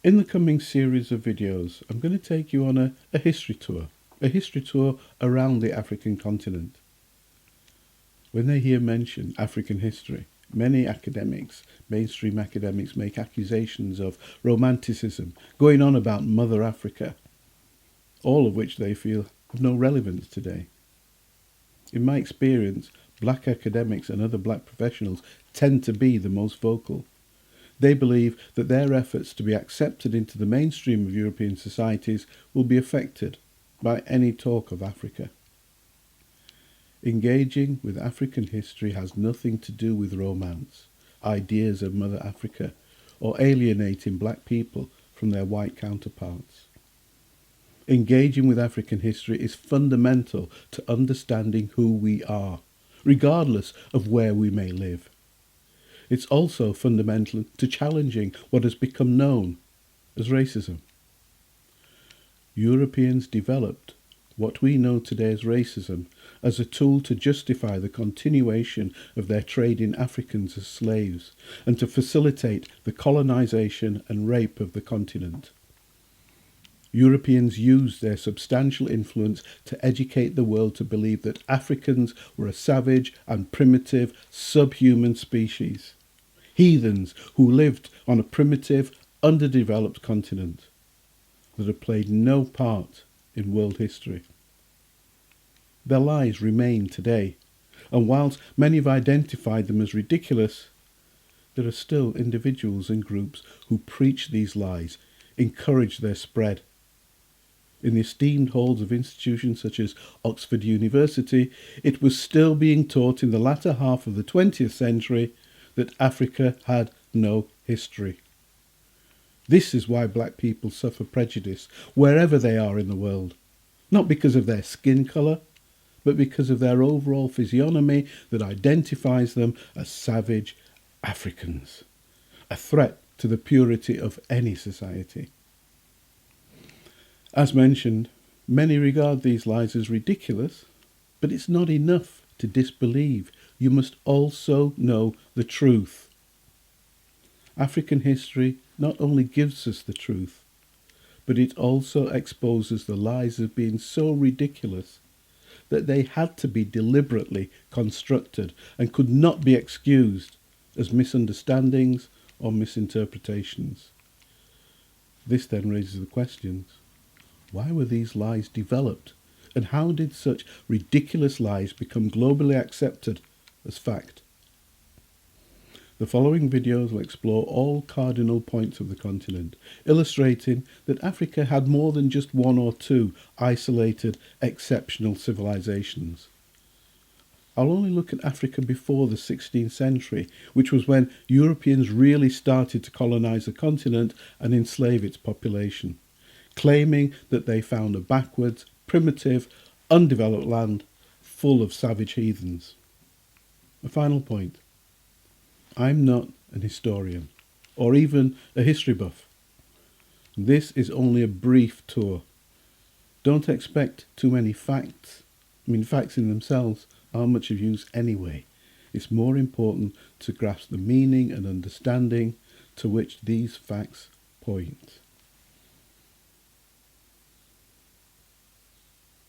In the coming series of videos, I'm going to take you on a history tour around the African continent. When they hear mention African history, many academics, mainstream academics, make accusations of romanticism, going on about Mother Africa, all of which they feel have no relevance today. In my experience, black academics and other black professionals tend to be the most vocal. They believe that their efforts to be accepted into the mainstream of European societies will be affected by any talk of Africa. Engaging with African history has nothing to do with romance, ideas of Mother Africa, or alienating black people from their white counterparts. Engaging with African history is fundamental to understanding who we are, regardless of where we may live. It's also fundamental to challenging what has become known as racism. Europeans developed what we know today as racism as a tool to justify the continuation of their trade in Africans as slaves and to facilitate the colonization and rape of the continent. Europeans used their substantial influence to educate the world to believe that Africans were a savage and primitive subhuman species, heathens who lived on a primitive, underdeveloped continent that had played no part in world history. Their lies remain today, and whilst many have identified them as ridiculous, there are still individuals and groups who preach these lies, encourage their spread. In the esteemed halls of institutions such as Oxford University, it was still being taught in the latter half of the 20th century that Africa had no history. This is why black people suffer prejudice wherever they are in the world, not because of their skin colour, but because of their overall physiognomy that identifies them as savage Africans, a threat to the purity of any society. As mentioned, many regard these lies as ridiculous, but it's not enough to disbelieve. You must also know the truth. African history not only gives us the truth, but it also exposes the lies as being so ridiculous that they had to be deliberately constructed and could not be excused as misunderstandings or misinterpretations. This then raises the questions: why were these lies developed, and how did such ridiculous lies become globally accepted as fact? The following videos will explore all cardinal points of the continent, illustrating that Africa had more than just one or two isolated, exceptional civilizations. I'll only look at Africa before the 16th century, which was when Europeans really started to colonize the continent and enslave its population, claiming that they found a backwards, primitive, undeveloped land full of savage heathens. A final point: I'm not an historian, or even a history buff. This is only a brief tour. Don't expect too many facts. Facts in themselves aren't much of use anyway. It's more important to grasp the meaning and understanding to which these facts point.